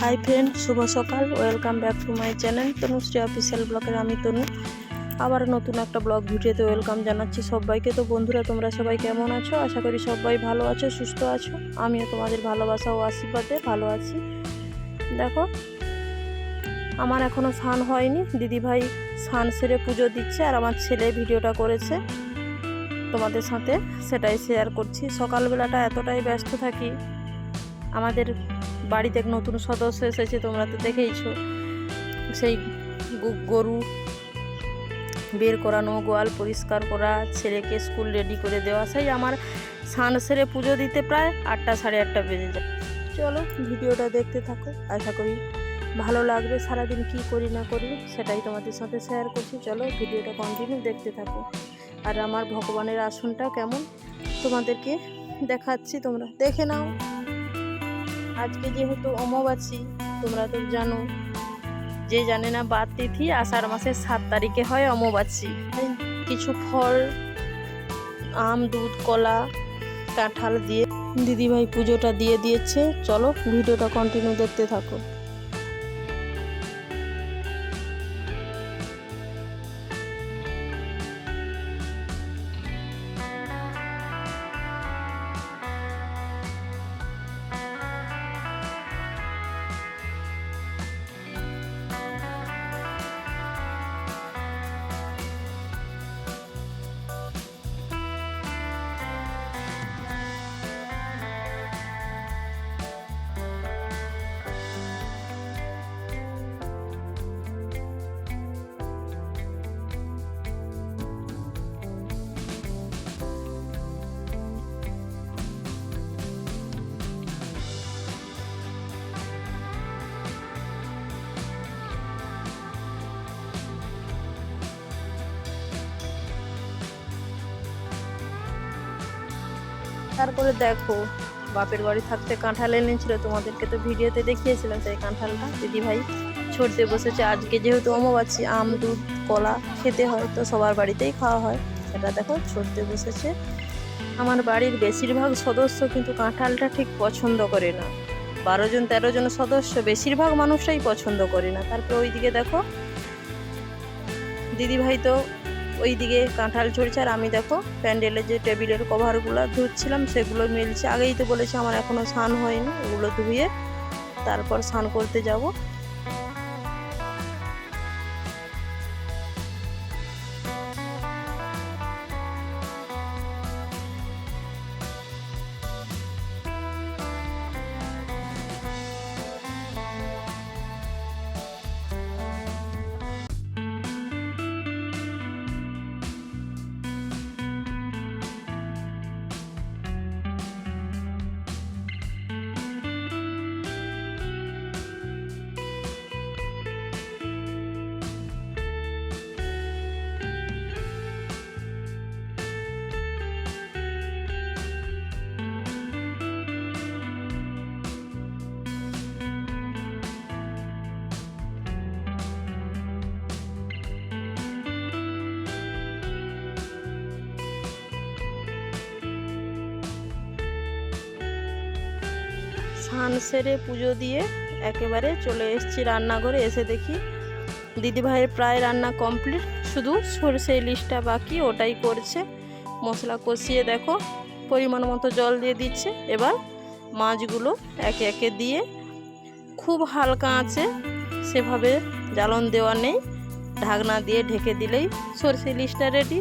Hi friend, শুভ সকাল। Welcome back to my channel Tanushree official ব্লগের আমি তনু। আবার নতুন একটা ব্লগ ভিডিওতে ওয়েলকাম জানাচ্ছি সবাইকে। তো বন্ধুরা, তোমরা সবাই কেমন আছো? আশা করি সবাই ভালো আছো, সুস্থ আছো। আমিও তোমাদের ভালোবাসা ও আশীর্বাদে ভালো আছি। দেখো, আমার এখনও স্নান হয়নি। দিদিভাই স্নান সেরে পুজো দিচ্ছে আর আমার ছেলে ভিডিওটা করেছে তোমাদের সাথে, সেটাই শেয়ার করছি। সকালবেলাটা এতটাই ব্যস্ত থাকি। আমাদের বাড়িতে এক নতুন সদস্য এসেছে, তোমরা তো দেখেইছো। সেই গরু বের করানো, গোয়াল পরিষ্কার করা, ছেলেকে স্কুল রেডি করে দেওয়া, সেই আমার স্নান সেরে পুজো দিতে প্রায় 8টা সাড়ে 8টা বেজে যায়। চলো ভিডিওটা দেখতে থাকো, আশা করি ভালো লাগবে। সারাদিন কি করি না করি সেটাই তোমাদের সাথে শেয়ার করছি। চলো ভিডিওটা কন্টিনিউ দেখতে থাকো। আর আমার ভগবানের আসনটা কেমন তোমাদেরকে দেখাচ্ছি, তোমরা দেখে নাও। আজকে যেহেতু অমাবাসী, তোমরা তো জানো, যে জানে না বার তিথি আষাঢ় মাসের 7 তারিখে হয় অমাবাসী। কিছু ফল, আম, দুধ, কলা, কাঁঠাল দিয়ে দিদিভাই পুজোটা দিয়ে দিয়েছে। চলো ভিডিওটা কন্টিনিউ দেখতে থাকো। তারপরে দেখো, বাপের বাড়ি থাকতে কাঁঠাল এনেছিল, তোমাদেরকে তো ভিডিওতে দেখিয়েছিলাম। সেই কাঁঠালটা দিদিভাই ছড়তে বসেছে। আজকে যেহেতু অমাবাসী, আম, দুধ, কলা খেতে হয়, তো সবার বাড়িতেই খাওয়া হয়। এটা দেখো ছড়তে বসেছে। আমার বাড়ির বেশিরভাগ সদস্য কিন্তু কাঁঠালটা ঠিক পছন্দ করে না। 12 জন 13 জন সদস্য, বেশিরভাগ মানুষটাই পছন্দ করে না। তারপর ওইদিকে দেখো, দিদিভাই তো ওইদিকে কাঁঠাল ছড়ছে, আর আমি দেখো প্যান্ডেলের যে টেবিলের কভারগুলো ধুচ্ছিলাম, সেগুলো মিলছে। আগেই তো বলেছি আমার এখনও স্নান হয়নি, ওগুলো ধুয়ে তারপর স্নান করতে যাব। স্নান সেরে পুজো দিয়ে একেবারে চলে এসেছি রান্নাঘরে। এসে দেখি দিদিভাইয়ের প্রায় রান্না কমপ্লিট, শুধু সরষে ইলিশটা বাকি, ওটাই করছে। মশলা কষিয়ে দেখো পরিমাণ মতো জল দিয়ে দিচ্ছে। এবার মাছগুলো একে একে দিয়ে খুব হালকা আঁচে, সেভাবে জ্বালন দেওয়া নেই, ঢাকনা দিয়ে ঢেকে দিলেই সরষে ইলিশটা রেডি।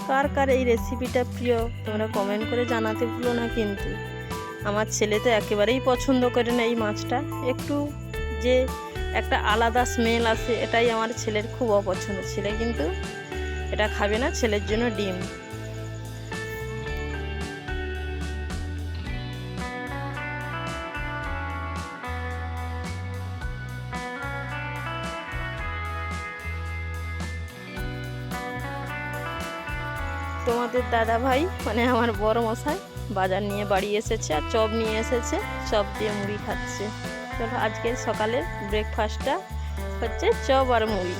কার কার এই রেসিপিটা প্রিয় তোমরা কমেন্ট করে জানাতে ভুলো না কিন্তু। আমার ছেলে তো একেবারেই পছন্দ করে না এই মাছটা। একটু যে একটা আলাদা স্মেল আসে, এটাই আমার ছেলের খুব অপছন্দ। ছেলে কিন্তু এটা খাবে না, ছেলের জন্য ডিম। তোমাদের দাদা ভাই মানে আমার বড় মশাই বাজার নিয়ে বাড়ি এসেছে, আর চপ নিয়ে এসেছে, চপ দিয়ে মুড়ি খাচ্ছে। চলো আজকের সকালের ব্রেকফাস্টটা হচ্ছে চপ আর মুড়ি।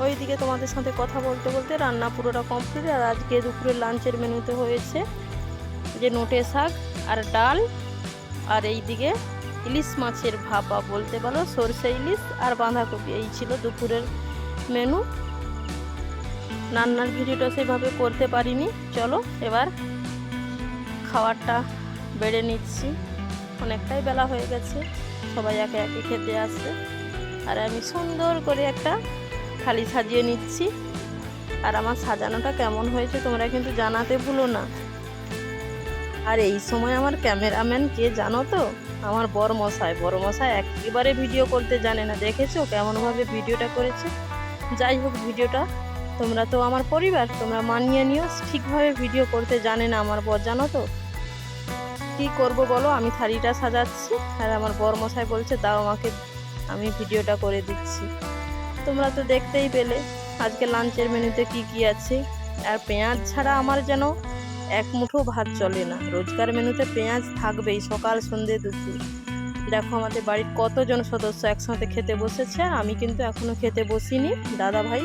ওইদিকে তোমাদের সাথে কথা বলতে বলতে রান্না পুরোটা কমপ্লিট। আর আজকে দুপুরের লাঞ্চের মেনুতে হয়েছে যে নোটে শাক আর ডাল, আর এইদিকে ইলিশ মাছের ভাপা বলতে পারো, সরষে ইলিশ আর বাঁধাকপি। এই ছিল দুপুরের মেনু। রান্নার ভিডিওটা সেভাবে করতে পারিনি। চলো এবার খাবারটা বেড়ে নিচ্ছি, অনেকটাই বেলা হয়ে গেছে, সবাই একে একে খেতে আসবে। আর আমি সুন্দর করে একটা থালি সাজিয়ে নিচ্ছি। আর আমার সাজানোটা কেমন হয়েছে তোমরা কিন্তু জানাতে ভুলো না। আর এই সময় আমার ক্যামেরাম্যান কে জানো তো? আমার বড়মশাই একেবারে ভিডিও করতে জানে না। দেখেছো কেমনভাবে ভিডিওটা করেছে? যাই হোক, ভিডিওটা তোমরা তো আমার পরিবার, তোমরা মানিয়ে নিও। ঠিকভাবে ভিডিও করতে জানে না আমার বর, জানো তো। কি করব বলো, আমি থালিটা সাজাচ্ছি আর আমার বড়মশাই বলছে দাও আমাকে, আমি ভিডিওটা করে দিচ্ছি। তোমরা তো দেখতেই পেলে আজকে লাঞ্চের মেনুতে কি কি আছে। আর পেঁয়াজ ছাড়া আমার যেন এক মুঠো ভাত চলে না। রোজকার মেনুতে পেঁয়াজ থাকবেই, সকাল সন্ধ্যে দুপুর। দেখো আমাদের বাড়ির কতজন সদস্য একসাথে খেতে বসেছে। আমি কিন্তু এখনও খেতে বসিনি। দাদা ভাই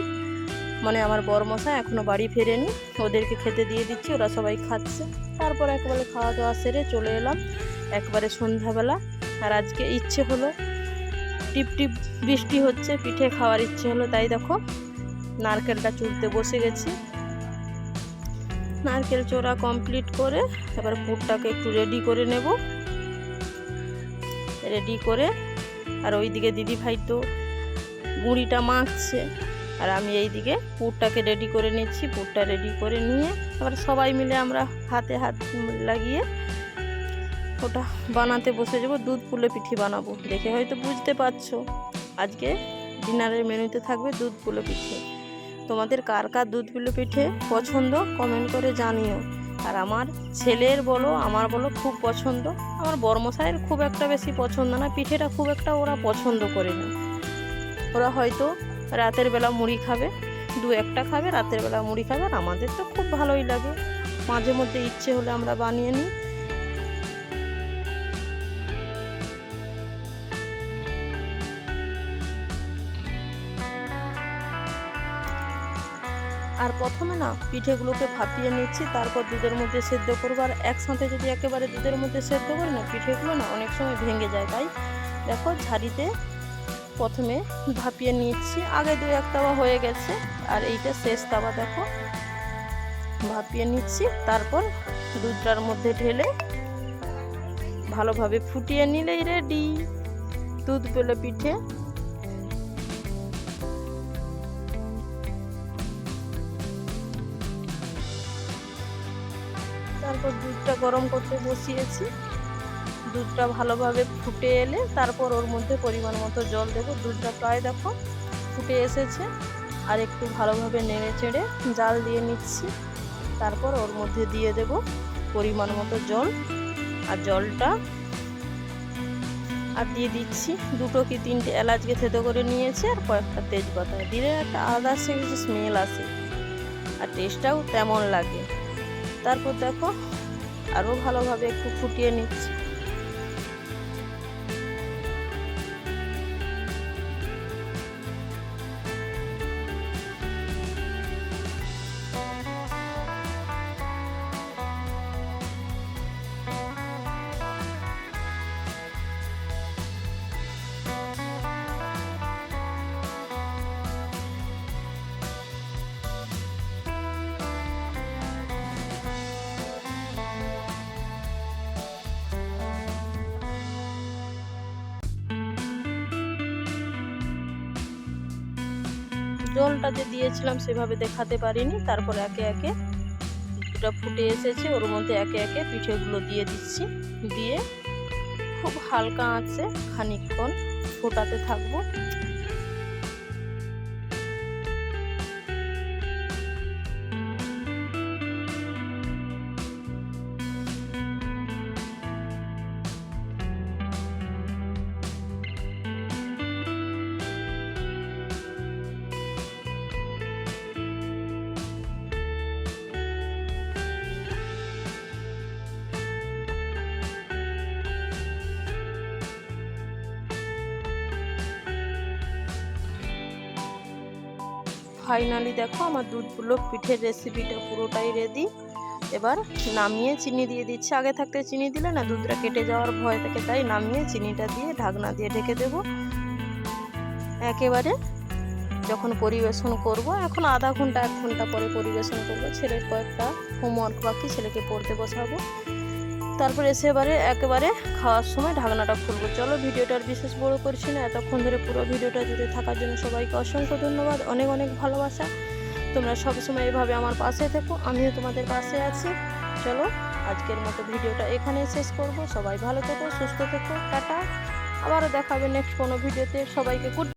মানে আমার বড়মশাই এখনও বাড়ি ফেরেনি, ওদেরকে খেতে দিয়ে দিচ্ছি, ওরা সবাই খাচ্ছে। তারপর একবারে খাওয়া দাওয়া সেরে চলে এলাম একবারে সন্ধ্যাবেলা। আর আজকে ইচ্ছে হলো, টিপ টিপ বৃষ্টি হচ্ছে, পিঠে খাওয়ার ইচ্ছে হলো, তাই দেখো নারকেলটা চুড়তে বসে গেছি। নারকেল চোরা কমপ্লিট করে এবার পুরটাকে একটু রেডি করে নেব। রেডি করে আর ওইদিকে দিদি ভাই তো গুঁড়িটা মাখছে, আর আমি এইদিকে পুরটাকে রেডি করে নিচ্ছি। পুরটা রেডি করে নিয়ে এবার সবাই মিলে আমরা হাতে হাত লাগিয়ে ওটা বানাতে বসে যাবো। দুধ পুলে পিঠে বানাবো, দেখে হয়তো বুঝতে পারছো। আজকে ডিনারের মেনুতে থাকবে দুধ পুলে পিঠে। তোমাদের কার কার দুধ পুলে পিঠে পছন্দ কমেন্ট করে জানিও। আর আমার ছেলের বলো আমার বলো খুব পছন্দ। আমার বড়মশাইয়ের খুব একটা বেশি পছন্দ না, পিঠেটা খুব একটা ওরা পছন্দ করে না। ওরা হয়তো রাতের বেলা মুড়ি খাবে, দু একটা খাবে, রাতের বেলা মুড়ি খাবে। আর আমাদের তো খুব ভালোই লাগে, মাঝে মধ্যে ইচ্ছে হলে আমরা বানিয়ে নিই। আর প্রথমে না পিঠেগুলোকে ভাপিয়ে নিচ্ছি, তারপর দুধের মধ্যে সেদ্ধ করবো। আর একসাথে যদি একেবারে দুধের মধ্যে সেদ্ধ করি না, পিঠেগুলো না অনেক সময় ভেঙে যায়। তাই দেখো ঝাড়িতে প্রথমে ভাপিয়ে নিচ্ছি। আগে দু এক তাওয়া হয়ে গেছে, আর এইটা শেষ তাওয়া। দেখো ভাপিয়ে নিচ্ছি, তারপর দুধটার মধ্যে ঢেলে ভালোভাবে ফুটিয়ে নিলেই রেডি দুধ পুলে পিঠে। তারপর দুধটা গরম করতে বসিয়েছি। দুধটা ভালোভাবে ফুটে এলে তারপর ওর মধ্যে পরিমাণ মতো জল দেব। দুধটা প্রায় দেখো ফুটে এসেছে, আর একটু ভালোভাবে নেড়ে চেড়ে জাল দিয়ে নিচ্ছি। তারপর ওর মধ্যে দিয়ে দেব পরিমাণ মতো জল, আর জলটা আর দিয়ে দিচ্ছি দুটো কি তিনটে এলাচকে থেতো করে নিয়েছি, আর কয়েকটা তেজপাতা দিলে একটা আলাদা কিছু স্মেল আসে, আর টেস্টটাও তেমন লাগে। তারপর দেখো আরও ভালোভাবে একটু ফুটিয়ে নিচ্ছি। জলটা যে দিয়েছিলাম সেভাবে দেখাতে পারিনি। তারপর একে একে দুধটা ফুটে এসেছে, ওর মধ্যে একে একে পিঠেগুলো দিয়ে দিচ্ছি। দিয়ে খুব হালকা আঁচে খানিকক্ষণ ফোটাতে থাকবো। ফাইনালি দেখো আমার দুধগুলো পিঠের রেসিপিটা পুরোটাই রেডি। এবার নামিয়ে চিনি দিয়ে দিচ্ছি। আগে থাকতে চিনি দিলে না দুধটা কেটে যাওয়ার ভয় থাকে, তাই নামিয়ে চিনিটা দিয়ে ঢাকনা দিয়ে ঢেকে দেব। একেবারে যখন পরিবেশন করব, এখন আধা ঘন্টা 1 ঘন্টা পরে পরিবেশন করব। ছেলের কয়েকটা হোমওয়ার্ক বাকি, ছেলেকে পড়তে বসাবো, তারপর এসে একেবারে খাওয়ার সময় ঢাকনাটা খুলবো। চলো ভিডিওটা আর বিশেষ বড় করছি না, এতক্ষণ ধরে পুরো ভিডিওটা জুড়ে থাকার জন্য সবাইকে অসংখ্য ধন্যবাদ, অনেক অনেক ভালোবাসা। তোমরা সবসময় এভাবে আমার পাশে থেকো, আমিও তোমাদের পাশে আছি। চলো আজকের মতো ভিডিওটা এখানেই শেষ করব। সবাই ভালো থেকো, সুস্থ থেকো, টাটা। আবারও দেখাবে নেক্সট কোনো ভিডিওতে। সবাইকে গুড